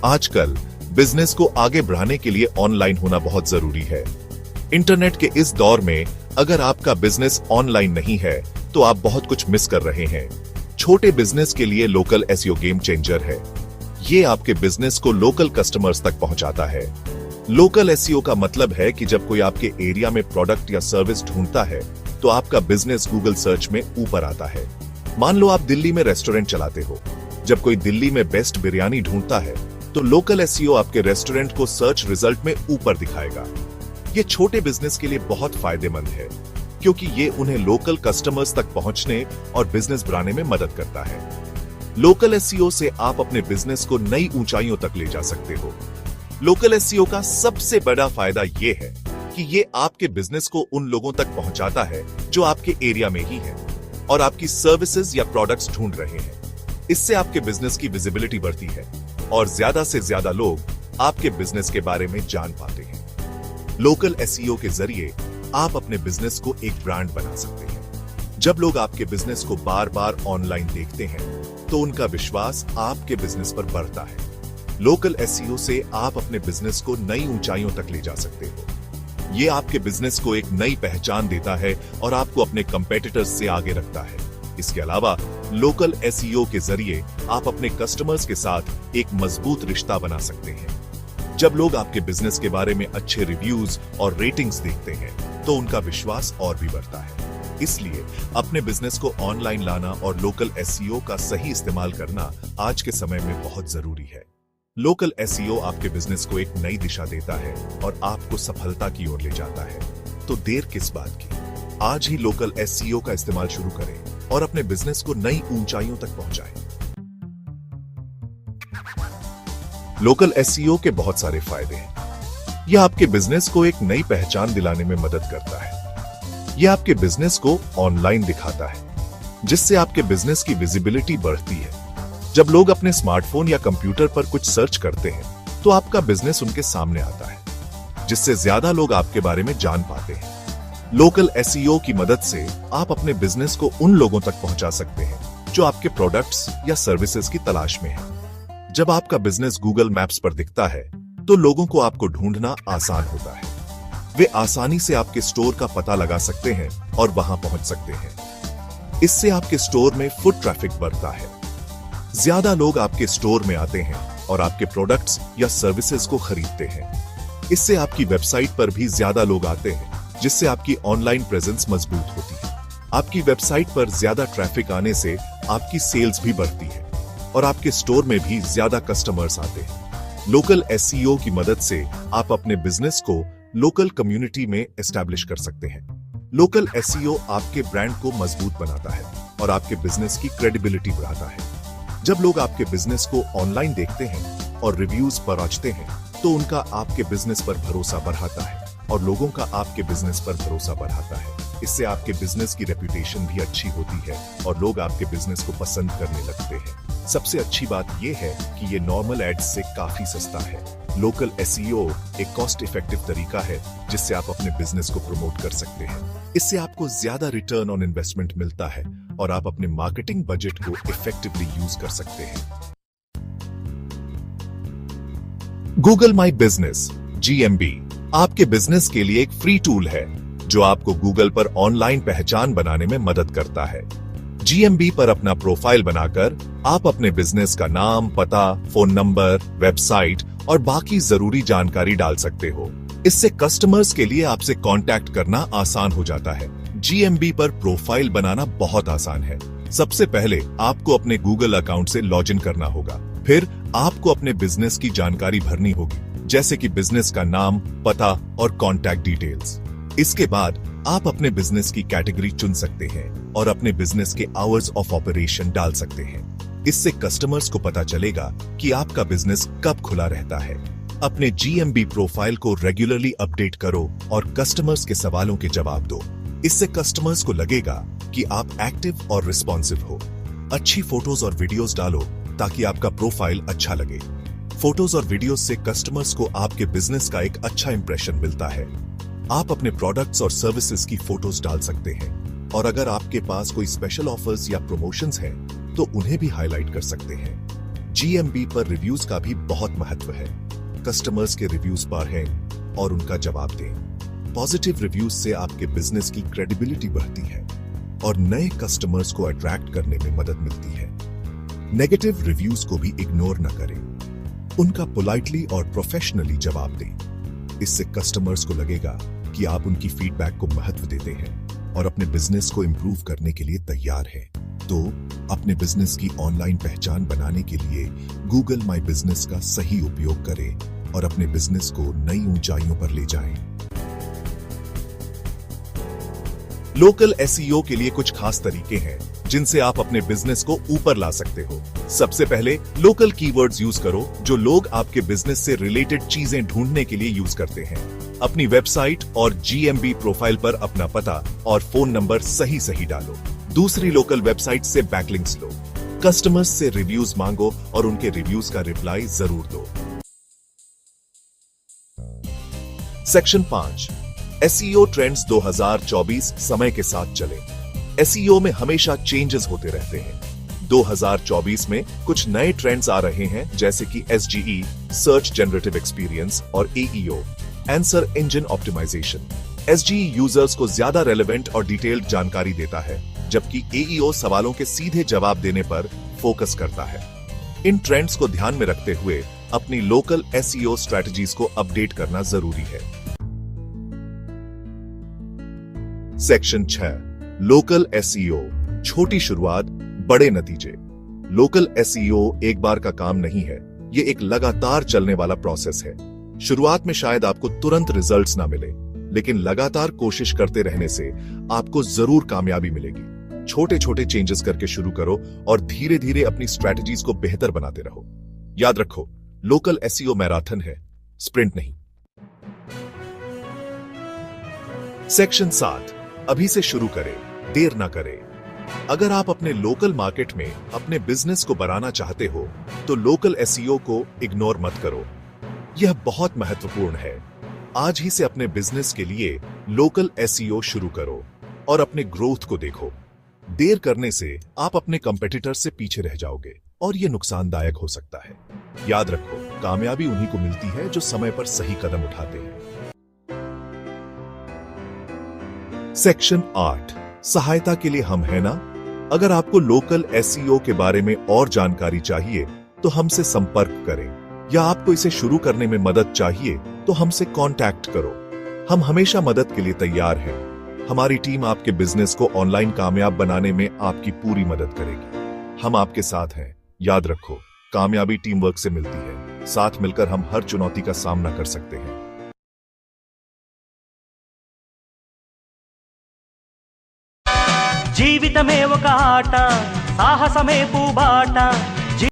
आजकल बिजनेस को आगे बढ़ाने के लिए ऑनलाइन होना बहुत जरूरी है। इंटरनेट के इस दौर में अगर आपका बिजनेस ऑनलाइन नहीं है तो आप बहुत कुछ मिस कर रहे हैं। छोटे बिजनेस के लिए लोकल एसईओ गेम चेंजर है। ये आपके बिजनेस को लोकल कस्टमर्स तक पहुंचाता है। लोकल एसईओ का मतलब है कि जब कोई आपके एरिया में प्रोडक्ट या सर्विस ढूंढता है तो आपका बिजनेस गूगल सर्च में ऊपर आता है। मान लो आप दिल्ली में रेस्टोरेंट चलाते हो। जब कोई दिल्ली में बेस्ट बिरयानी ढूंढता है तो लोकल एसईओ आपके रेस्टोरेंट को सर्च रिजल्ट में ऊपर दिखाएगा। ये छोटे बिजनेस के लिए बहुत फायदेमंद है क्योंकि ये उन्हें लोकल कस्टमर्स तक पहुंचने और बिजनेस बढ़ाने में मदद करता है। लोकल एसईओ से आप अपने बिजनेस को नई ऊंचाइयों तक ले जा सकते हो। लोकल एसईओ का सबसे बड़ा फायदा ये है कि ये आपके बिजनेस को उन लोगों तक पहुंचाता है जो आपके एरिया में ही है और आपकी सर्विसेज या प्रोडक्ट्स ढूंढ रहे हैं। इससे आपके बिजनेस की विजिबिलिटी बढ़ती है और ज्यादा से ज्यादा लोग आपके बिजनेस के बारे में जान पाते हैं। लोकल एसईओ के जरिए आप अपने बिजनेस को एक ब्रांड बना सकते हैं। जब लोग आपके बिजनेस को बार बार ऑनलाइन देखते हैं तो उनका विश्वास आपके बिजनेस पर बढ़ता है। लोकल एसईओ से आप अपने बिजनेस को नई ऊंचाइयों तक ले जा सकते हो। ये आपके बिजनेस को एक नई पहचान देता है और आपको अपने कंपेटिटर्स से आगे रखता है। इसके अलावा लोकल एसईओ के जरिए आप अपने कस्टमर्स के साथ एक मजबूत रिश्ता बना सकते हैं। जब लोग आपके बिजनेस के बारे में अच्छे रिव्यूज और रेटिंग्स देखते हैं तो उनका विश्वास और भी बढ़ता है। इसलिए अपने बिजनेस को ऑनलाइन लाना और लोकल एसईओ का सही इस्तेमाल करना आज के समय में बहुत जरूरी है। लोकल एसईओ आपके बिजनेस को एक नई दिशा देता है और आपको सफलता की ओर ले जाता है। तो देर किस बात की, आज ही लोकल एसईओ का इस्तेमाल शुरू करें और अपने बिजनेस को नई ऊंचाइयों तक पहुंचाएं। लोकल एसईओ के बहुत सारे फायदे हैं। यह आपके बिजनेस को एक नई पहचान दिलाने में मदद करता है। यह आपके बिजनेस को ऑनलाइन दिखाता है जिससे आपके बिजनेस की विजिबिलिटी बढ़ती है। जब लोग अपने स्मार्टफोन या कंप्यूटर पर कुछ सर्च करते हैं तो आपका बिजनेस उनके सामने आता है जिससे ज्यादा लोग आपके बारे में जान पाते हैं। लोकल एसईओ की मदद से आप अपने बिजनेस को उन लोगों तक पहुंचा सकते हैं जो आपके प्रोडक्ट्स या सर्विसेज की तलाश में हैं। जब आपका बिजनेस गूगल मैप्स पर दिखता है तो लोगों को आपको ढूंढना आसान होता है। वे आसानी से आपके स्टोर का पता लगा सकते हैं और वहां पहुंच सकते हैं। इससे आपके स्टोर में फुट ट्रैफिक बढ़ता है। ज्यादा लोग आपके स्टोर में आते हैं और आपके प्रोडक्ट्स या सर्विसेज को खरीदते हैं। इससे आपकी वेबसाइट पर भी ज्यादा लोग आते हैं जिससे आपकी ऑनलाइन प्रेजेंस मजबूत होती है। आपकी वेबसाइट पर ज्यादा ट्रैफिक आने से आपकी सेल्स भी बढ़ती है और आपके स्टोर में भी ज्यादा कस्टमर्स आते हैं। लोकल एसईओ की मदद से आप अपने बिजनेस को लोकल कम्युनिटी में एस्टैब्लिश कर सकते हैं। लोकल एसईओ आपके ब्रांड को मजबूत बनाता है और आपके बिजनेस की क्रेडिबिलिटी बढ़ाता है। जब लोग आपके बिजनेस को ऑनलाइन देखते हैं और रिव्यूज पहुंचते हैं तो उनका आपके बिजनेस पर भरोसा बढ़ाता है और लोगों का आपके बिजनेस पर भरोसा बढ़ाता है। इससे आपके बिजनेस की रेपुटेशन भी अच्छी होती है और लोग आपके बिजनेस को पसंद करने लगते हैं। सबसे अच्छी बात यह है कि ये नॉर्मल एड्स से काफी सस्ता है। लोकल एसईओ एक कॉस्ट इफेक्टिव तरीका है जिससे आप अपने बिजनेस को प्रमोट कर सकते हैं। इससे आपको ज्यादा रिटर्न ऑन इन्वेस्टमेंट मिलता है और आप अपने मार्केटिंग बजट को इफेक्टिवली यूज कर सकते हैं। गूगल माई बिजनेस GMB आपके बिजनेस के लिए एक फ्री टूल है जो आपको गूगल पर ऑनलाइन पहचान बनाने में मदद करता है। GMB पर अपना प्रोफाइल बनाकर आप अपने बिजनेस का नाम, पता, फोन नंबर, वेबसाइट और बाकी जरूरी जानकारी डाल सकते हो। इससे कस्टमर्स के लिए आपसे कांटेक्ट करना आसान हो जाता है। GMB पर प्रोफाइल बनाना बहुत आसान है। सबसे पहले आपको अपने गूगल अकाउंट से लॉगिन करना होगा। फिर आपको अपने बिजनेस की जानकारी भरनी होगी जैसे कि बिजनेस का नाम, पता और कॉन्टैक्ट डिटेल्स। इसके बाद आप अपने बिजनेस की कैटेगरी चुन सकते हैं और अपने बिजनेस के आवर्स ऑफ ऑपरेशन डाल सकते हैं। इससे कस्टमर्स को पता चलेगा कि आपका बिजनेस कब खुला रहता है। अपने GMB प्रोफाइल को रेगुलरली अपडेट करो और कस्टमर्स के सवालों के जवाब दो। इससे कस्टमर्स को लगेगा कि आप एक्टिव और रिस्पॉन्सिव हो। अच्छी फोटोज और वीडियोस डालो ताकि आपका प्रोफाइल अच्छा लगे। फोटोज और वीडियोस से कस्टमर्स को आपके बिजनेस का एक अच्छा इंप्रेशन मिलता है। आप अपने प्रोडक्ट्स और सर्विसेज की फोटोज डाल सकते हैं और अगर आपके पास कोई स्पेशल ऑफर्स या प्रमोशंस हैं तो उन्हें भी हाईलाइट कर सकते हैं। GMB पर रिव्यूज का भी बहुत महत्व है। कस्टमर्स के रिव्यूज पढ़ें और उनका जवाब दें। पॉजिटिव रिव्यूज से आपके बिजनेस की क्रेडिबिलिटी बढ़ती है और नए कस्टमर्स को अट्रैक्ट करने में मदद मिलती है। नेगेटिव रिव्यूज को भी इग्नोर न करें, उनका पोलाइटली और प्रोफेशनली जवाब दें। इससे कस्टमर्स को लगेगा कि आप उनकी फीडबैक को महत्व देते हैं और अपने बिजनेस को इंप्रूव करने के लिए तैयार हैं। तो अपने बिजनेस की ऑनलाइन पहचान बनाने के लिए गूगल माई बिजनेस का सही उपयोग करें और अपने बिजनेस को नई ऊंचाइयों पर ले जाएं। लोकल एसईओ के लिए कुछ खास तरीके हैं जिनसे आप अपने बिजनेस को ऊपर ला सकते हो। सबसे पहले लोकल कीवर्ड्स यूज करो जो लोग आपके बिजनेस से रिलेटेड चीजें ढूंढने के लिए यूज करते हैं। अपनी वेबसाइट और GMB प्रोफाइल पर अपना पता और फोन नंबर सही डालो। दूसरी लोकल वेबसाइट से बैकलिंक्स लो। कस्टमर्स से रिव्यूज मांगो और उनके रिव्यूज का रिप्लाई जरूर दो। सेक्शन 5 एसईओ ट्रेंड्स 2024 समय के साथ चले। एसईओ में हमेशा चेंजेस होते रहते हैं। 2024 में कुछ नए ट्रेंड्स आ रहे हैं जैसे कि SGE सर्च जनरेटिव एक्सपीरियंस और AEO answer engine optimisation. SGE users को ज्यादा रेलेवेंट और डिटेल्ड जानकारी देता है, जबकि AEO सवालों के सीधे जवाब देने पर फोकस करता है। इन ट्रेंड्स को ध्यान में रखते हुए अपनी लोकल SEO स्ट्रेटजीज को अपडेट करना जरूरी है। सेक्शन 6 लोकल SEO छोटी शुरुआत बड़े नतीजे। लोकल SEO एक बार का काम नहीं है, ये एक लगातार चलने वाला प्रोसेस है। शुरुआत में शायद आपको तुरंत रिजल्ट्स ना मिले, लेकिन लगातार कोशिश करते रहने से आपको जरूर कामयाबी मिलेगी। छोटे छोटे चेंजेस करके शुरू करो और धीरे धीरे अपनी स्ट्रेटजीज को बेहतर बनाते रहो। याद रखो, लोकल SEO मैराथन है, स्प्रिंट नहीं। सेक्शन 7 अभी से शुरू करें, देर ना करें। अगर आप अपने लोकल मार्केट में अपने बिजनेस को बढ़ाना चाहते हो तो लोकल SEO को इग्नोर मत करो। यह बहुत महत्वपूर्ण है। आज ही से अपने बिजनेस के लिए लोकल SEO शुरू करो और अपने ग्रोथ को देखो। देर करने से आप अपने कंपेटिटर से पीछे रह जाओगे और यह नुकसानदायक हो सकता है। याद रखो, कामयाबी उन्हीं को मिलती है जो समय पर सही कदम उठाते हैं। सेक्शन 8 सहायता के लिए हम हैं ना। अगर आपको लोकल SEO के बारे में और जानकारी चाहिए तो हमसे संपर्क करें, या आपको इसे शुरू करने में मदद चाहिए तो हमसे कांटेक्ट करो। हम हमेशा मदद के लिए तैयार हैं। हमारी टीम आपके बिजनेस को ऑनलाइन कामयाब बनाने में आपकी पूरी मदद करेगी। हम आपके साथ हैं। याद रखो, कामयाबी टीम वर्क से मिलती है। साथ मिलकर हम हर चुनौती का सामना कर सकते हैं। జీవితమే ఒక ఆట సాహసమే పూబాట